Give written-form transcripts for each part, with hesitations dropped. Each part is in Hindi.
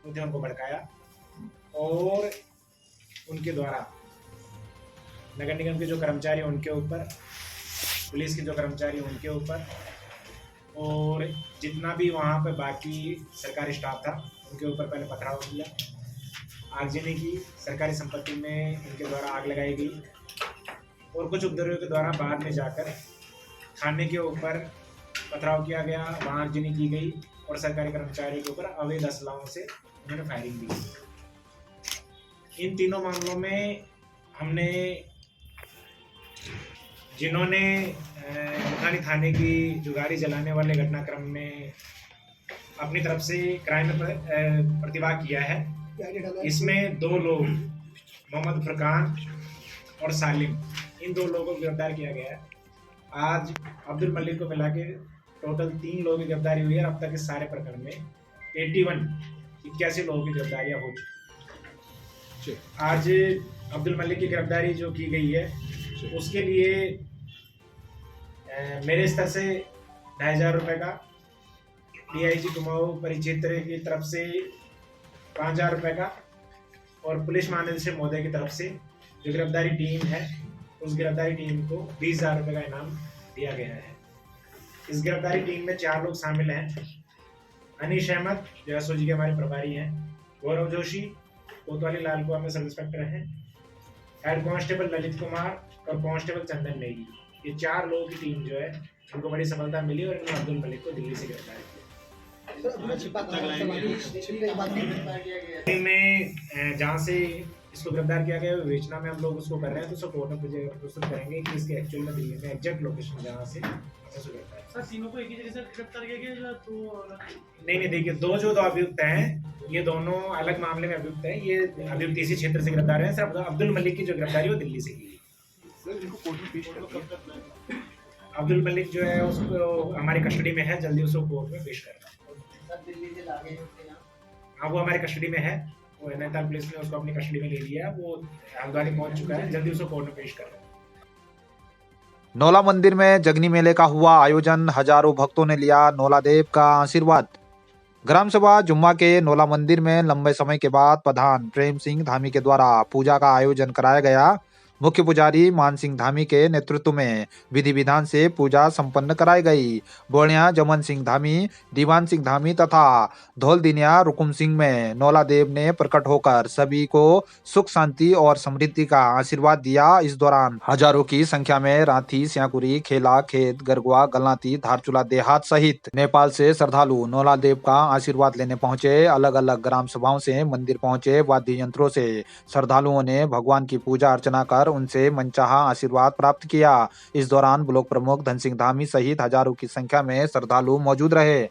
उन्हें उनको भड़काया और उनके द्वारा नगर निगम के जो कर्मचारी उनके ऊपर, पुलिस के जो कर्मचारी उनके ऊपर और जितना भी वहाँ पे बाकी सरकारी स्टाफ था उनके ऊपर पहले पथराव किया, आगजनी की, सरकारी संपत्ति में इनके द्वारा आग लगाई गई और कुछ उपद्रवियों के द्वारा बाद में जाकर थाने के ऊपर पथराव किया गया, वहाँ आगजनी की गई और सरकारी कर्मचारियों के ऊपर अवैध असलाहों से उन्होंने फायरिंग दी। इन तीनों मामलों में हमने जिन्होंने मुखानी थाने की जो गाड़ी जलाने वाले घटनाक्रम में अपनी तरफ से क्राइम में प्रतिभाग किया है, इसमें 2 लोग मोहम्मद फुरकान और सालिम, इन 2 लोगों को गिरफ्तार किया गया है। आज अब्दुल मलिक को मिला के टोटल 3 लोगों की गिरफ्तारी हुई है। अब तक इस सारे प्रकरण में 81 लोगों की गिरफ्तारियां हो चुकी। आज अब्दुल मलिक की गिरफ्तारी जो की गई है उसके लिए मेरे स्तर से 2500 रुपये का, DIG कुमाऊं परिक्षेत्र की तरफ से 5000 रुपये का और पुलिस महानिदेशक महोदय की तरफ से जो गिरफ्तारी टीम है उस गिरफ्तारी टीम को 20,000 रुपये का इनाम दिया गया है। इस गिरफ्तारी टीम में 4 लोग शामिल हैं। अनीश अहमद जो SOG के हमारे प्रभारी हैं, गौरव जोशी कोतवाली लालकुआ में सब इंस्पेक्टर हैं, हेड कांस्टेबल ललित कुमार और कांस्टेबल चंदन नेगी, ये 4 लोगों की टीम जो है उनको बड़ी सफलता मिली और इन्होंने अब्दुल मलिक को दिल्ली से गिरफ्तार किया। में जहाँ से इसको गिरफ्तार किया गया विवेचना में हम लोग उसको कर रहे हैं, तो उसको कोर्ट में प्रस्तुत करेंगे कि इसके एक्चुअल में दिल्ली में एग्जैक्ट लोकेशन जहाँ से सर तीनों को एक ही जगह से गिरफ्तार किया गया तो नहीं, देखिए 2 जो अभियुक्त हैं ये दोनों अलग मामले में अभियुक्त हैं। ये अभियुक्त इसी क्षेत्र से गिरफ्तार हैं। सिर्फ अब्दुल मलिक की जो गिरफ्तारी वो दिल्ली से की गई। अब्दुल मलिक जो है उसको हमारी कस्टडी में है, जल्दी उसको कोर्ट में पेश करना। हाँ, वो हमारी कस्टडी में है, वो नैनीताल पुलिस ने उसको अपनी कस्टडी में ले लिया, वो हल्द्वानी पहुंच चुका है, जल्दी उसको कोर्ट में पेश करना। नौला मंदिर में जगनी मेले का हुआ आयोजन, हजारों भक्तों ने लिया नौला देव का आशीर्वाद। ग्राम सभा जुम्मा के नौला मंदिर में लंबे समय के बाद प्रधान प्रेम सिंह धामी के द्वारा पूजा का आयोजन कराया गया। मुख्य पुजारी मान सिंह धामी के नेतृत्व में विधि विधान से पूजा संपन्न कराई गई। बोड़िया जमन सिंह धामी, दीवान सिंह धामी तथा धौलदिनिया रुकुम सिंह में नौला देव ने प्रकट होकर सभी को सुख शांति और समृद्धि का आशीर्वाद दिया। इस दौरान हजारों की संख्या में राथी, स्याकुरी, खेला, खेत, गरगुआ, गलनाती, धारचूला देहात सहित नेपाल से श्रद्धालु नौला देव का आशीर्वाद लेने पहुंचे। अलग अलग ग्राम सभाओं से मंदिर पहुंचे वाद्य यंत्रों से श्रद्धालुओं ने भगवान की पूजा अर्चना कर उनसे मनचाहा आशीर्वाद प्राप्त किया। इस दौरान ब्लॉक प्रमुख धन सिंह धामी सहित हजारों की संख्या में श्रद्धालु मौजूद रहे।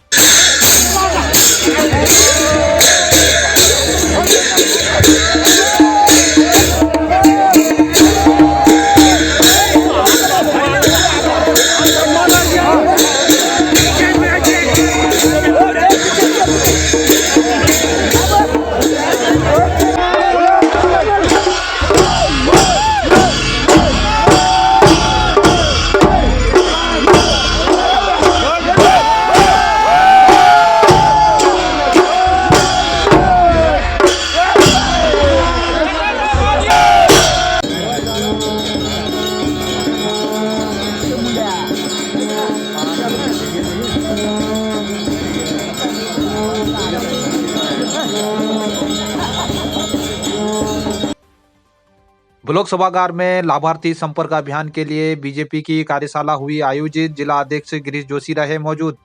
ब्लॉक सभागार में लाभार्थी संपर्क अभियान के लिए बीजेपी की कार्यशाला हुई आयोजित। जिला अध्यक्ष गिरीश जोशी रहे मौजूद।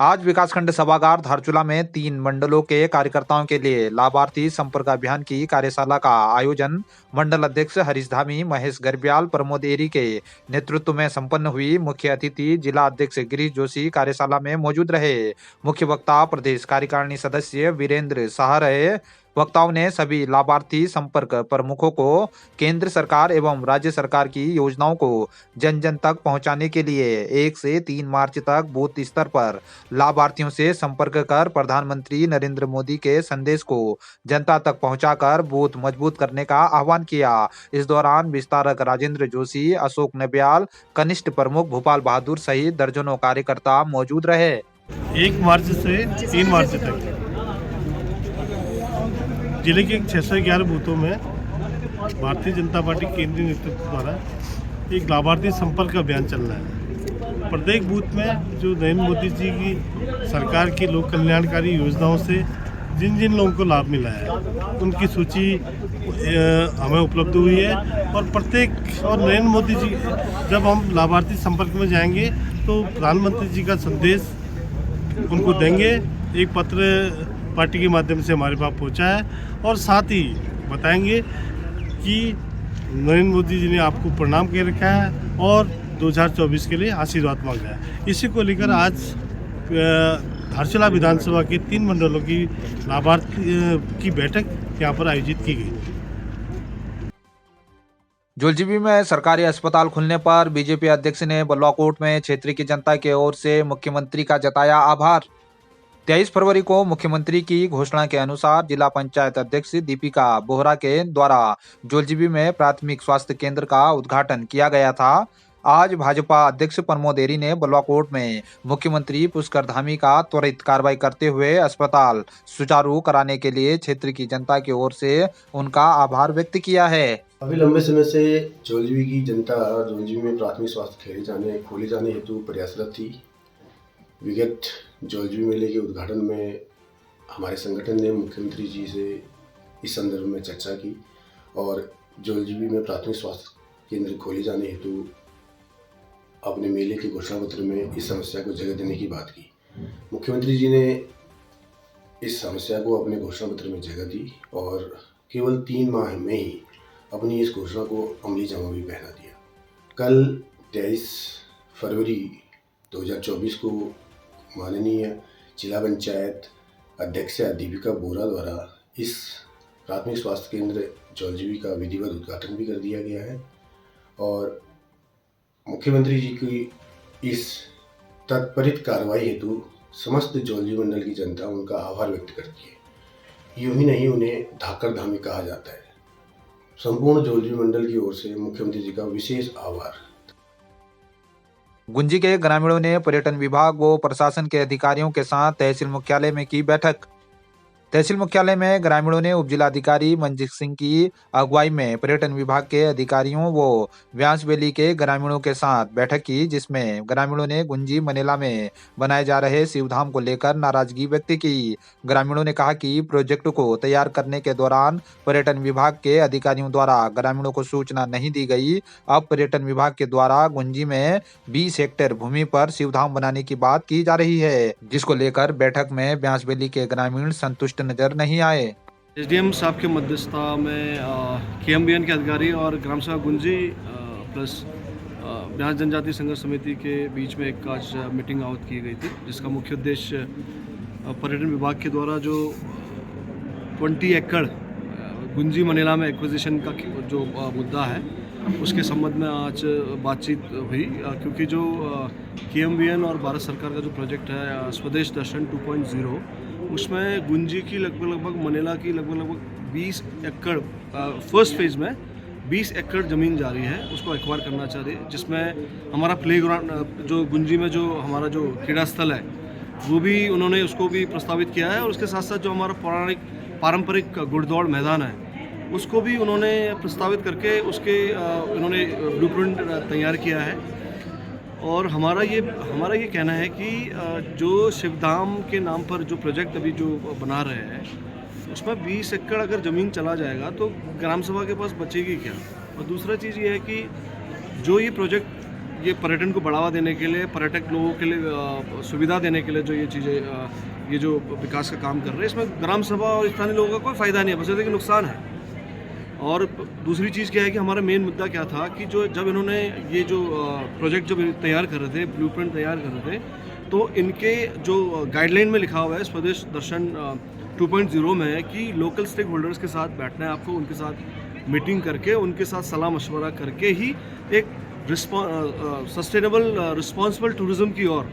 आज विकासखंड सभागार धारचूला में 3 मंडलों के कार्यकर्ताओं के लिए लाभार्थी संपर्क अभियान की कार्यशाला का आयोजन मंडल अध्यक्ष हरीश धामी, महेश गर्ब्याल, प्रमोद एरी के नेतृत्व में संपन्न हुई। मुख्य अतिथि जिला अध्यक्ष गिरीश जोशी कार्यशाला में मौजूद रहे। मुख्य वक्ता प्रदेश कार्यकारिणी सदस्य वीरेंद्र शाह रहे। वक्ताओं ने सभी लाभार्थी संपर्क प्रमुखों को केंद्र सरकार एवं राज्य सरकार की योजनाओं को जन जन तक पहुंचाने के लिए 1 से 3 मार्च तक बूथ स्तर पर लाभार्थियों से संपर्क कर प्रधानमंत्री नरेंद्र मोदी के संदेश को जनता तक पहुंचाकर बूथ मजबूत करने का आह्वान किया। इस दौरान विस्तारक राजेंद्र जोशी, अशोक नब्याल, कनिष्ठ प्रमुख भोपाल बहादुर सहित दर्जनों कार्यकर्ता मौजूद रहे। 1 मार्च से 3 मार्च तक जिले के 611 बूथों में भारतीय जनता पार्टी केंद्रीय नेतृत्व द्वारा एक लाभार्थी संपर्क अभियान चल रहा है। प्रत्येक बूथ में जो नरेंद्र मोदी जी की सरकार की लोक कल्याणकारी योजनाओं से जिन जिन लोगों को लाभ मिला है उनकी सूची हमें उपलब्ध हुई है। और नरेंद्र मोदी जी, जब हम लाभार्थी संपर्क में जाएंगे तो प्रधानमंत्री जी का संदेश उनको देंगे। एक पत्र पार्टी के माध्यम से हमारे पास पहुंचा है और साथ ही बताएंगे कि नरेंद्र मोदी जी ने आपको प्रणाम कर रखा है और 2024 के लिए आशीर्वाद मांगा है। इसी को लेकर आज धारचूला विधानसभा के 3 मंडलों की लाभार्थी की बैठक यहाँ पर आयोजित की गई। जोलजीबी में सरकारी अस्पताल खुलने पर बीजेपी अध्यक्ष ने बलवाकोट में क्षेत्र की जनता की ओर से मुख्यमंत्री का जताया आभार। 23 फरवरी को मुख्यमंत्री की घोषणा के अनुसार जिला पंचायत अध्यक्ष दीपिका बोहरा के द्वारा जोलजीबी में प्राथमिक स्वास्थ्य केंद्र का उद्घाटन किया गया था। आज भाजपा अध्यक्ष प्रमोद एरी ने बलवाकोट में मुख्यमंत्री पुष्कर धामी का त्वरित कार्रवाई करते हुए अस्पताल सुचारू कराने के लिए क्षेत्र की जनता की ओर से उनका आभार व्यक्त किया है। अभी लंबे समय से जोलजीबी की जनता जोलजीबी में प्राथमिक स्वास्थ्य खोले जाने हेतु प्रयासरत थी। विगत जोलजीबी मेले के उद्घाटन में हमारे संगठन ने मुख्यमंत्री जी से इस संदर्भ में चर्चा की और जोलजीबी में प्राथमिक स्वास्थ्य केंद्र खोले जाने हेतु अपने मेले के घोषणा पत्र में इस समस्या को जगह देने की बात की। मुख्यमंत्री जी ने इस समस्या को अपने घोषणा पत्र में जगह दी और केवल 3 माह में ही अपनी इस घोषणा को अमली जामा भी पहना दिया। कल 23 फरवरी 2024 को माननीय जिला पंचायत अध्यक्ष दीपिका बोहरा द्वारा इस प्राथमिक स्वास्थ्य केंद्र जोलजीबी का विधिवत उद्घाटन भी कर दिया गया है और मुख्यमंत्री जी की इस तत्परित कार्रवाई हेतु समस्त जोलजीबी मंडल की जनता उनका आभार व्यक्त करती है। यूं ही नहीं, उन्हें धाकर धामी कहा जाता है। संपूर्ण जोलजीबी मंडल की ओर से मुख्यमंत्री जी का विशेष आभार। गुंजी के ग्रामीणों ने पर्यटन विभाग व प्रशासन के अधिकारियों के साथ तहसील मुख्यालय में की बैठक। तहसील मुख्यालय में ग्रामीणों ने उपजिलाधिकारी मंजीत सिंह की अगुवाई में पर्यटन विभाग के अधिकारियों व व्यास वैली के ग्रामीणों के साथ बैठक की, जिसमें ग्रामीणों ने गुंजी मनेला में बनाए जा रहे शिवधाम को लेकर नाराजगी व्यक्त की। ग्रामीणों ने कहा कि प्रोजेक्ट को तैयार करने के दौरान पर्यटन विभाग के अधिकारियों द्वारा ग्रामीणों को सूचना नहीं दी गई। अब पर्यटन विभाग के द्वारा गुंजी में 20 हेक्टेयर भूमि पर शिवधाम बनाने की बात की जा रही है, जिसको लेकर बैठक में व्यास वैली के ग्रामीण संतुष्ट नजर नहीं आए। एसडीएम साहब के मध्यस्थता में केएमबीएन के अधिकारी और ग्राम सभा गुंजी प्लस ब्यास जनजाति संघर्ष समिति के बीच में एक आज मीटिंग आउट की गई थी, जिसका मुख्य उद्देश्य पर्यटन विभाग के द्वारा जो 20 एकड़ गुंजी मनेला में एक्विजिशन का जो मुद्दा है उसके संबंध में आज बातचीत हुई, क्योंकि जो केएमबीएन और भारत सरकार का जो प्रोजेक्ट है स्वदेश दर्शन 2.0 उसमें गुंजी की लगभग मनेला की लगभग 20 एकड़ फर्स्ट फेज़ में 20 एकड़ ज़मीन जा रही है, उसको एक्वायर करना चाह रही है, जिसमें हमारा प्लेग्राउंड जो गुंजी में जो हमारा जो क्रीड़ा स्थल है वो भी उन्होंने उसको भी प्रस्तावित किया है और उसके साथ साथ जो हमारा पारंपरिक घुड़दौड़ मैदान है उसको भी उन्होंने प्रस्तावित करके उसके उन्होंने ब्लूप्रिंट तैयार किया है। और हमारा ये कहना है कि जो शिवधाम के नाम पर जो प्रोजेक्ट अभी जो बना रहे हैं उसमें 20 एकड़ अगर ज़मीन चला जाएगा तो ग्राम सभा के पास बचेगी क्या। और दूसरा चीज़ ये है कि जो ये प्रोजेक्ट ये पर्यटन को बढ़ावा देने के लिए, पर्यटक लोगों के लिए सुविधा देने के लिए जो ये चीज़ें ये जो विकास का काम कर रहे हैं इसमें ग्राम सभा और स्थानीय लोगों का कोई फ़ायदा नहीं है, बस कि नुकसान है। और दूसरी चीज़ क्या है कि हमारा मेन मुद्दा क्या था कि जो जब इन्होंने ये जो प्रोजेक्ट जब तैयार कर रहे थे, ब्लूप्रिंट तैयार कर रहे थे, तो इनके जो गाइडलाइन में लिखा हुआ है स्वदेश दर्शन 2.0 में कि लोकल स्टेक होल्डर्स के साथ बैठना है आपको, उनके साथ मीटिंग करके उनके साथ सलाह मशवरा करके ही एक सस्टेनेबल रिस्पॉन्सिबल टूरिज़्म की ओर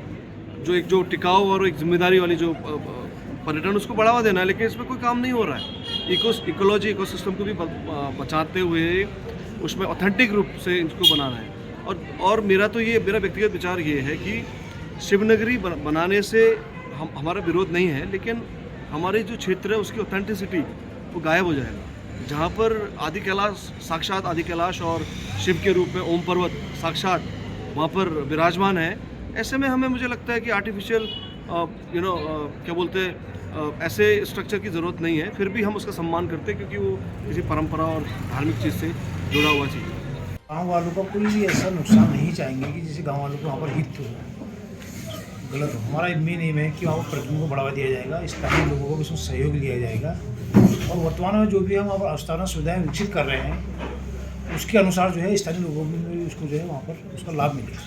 जो टिकाऊ और एक जिम्मेदारी वाली जो पर्यटन उसको बढ़ावा देना है, लेकिन इसमें कोई काम नहीं हो रहा है। इकोलॉजी इकोसिस्टम को भी बचाते हुए उसमें ऑथेंटिक रूप से इसको बनाना है। और मेरा व्यक्तिगत विचार ये है कि शिवनगरी बनाने से हमारा विरोध नहीं है, लेकिन हमारे जो क्षेत्र है उसकी ऑथेंटिसिटी वो गायब हो जाएगा। जहाँ पर आदि कैलाश साक्षात आदि कैलाश और शिव के रूप में ओम पर्वत साक्षात वहाँ पर विराजमान है, ऐसे में हमें मुझे लगता है कि आर्टिफिशियल क्या बोलते हैं ऐसे स्ट्रक्चर की ज़रूरत नहीं है। फिर भी हम उसका सम्मान करते हैं क्योंकि वो किसी परंपरा और धार्मिक चीज़ से जुड़ा हुआ चीज़ है। गाँव वालों का कोई भी ऐसा नुकसान नहीं चाहेंगे कि जिससे गाँव वालों को वहाँ पर हित हो, गलत हो। हमारा मेन एम है कि वहाँ पर पर्यटन को बढ़ावा दिया जाएगा, स्थानीय लोगों को भी उसमें सहयोग लिया जाएगा और वर्तमान में जो भी हम वहाँ पर स्थानीय सुविधाएँ विकसित कर रहे हैं उसके अनुसार जो है स्थानीय लोगों को भी उसको जो है वहाँ पर उसका लाभ मिलेगा।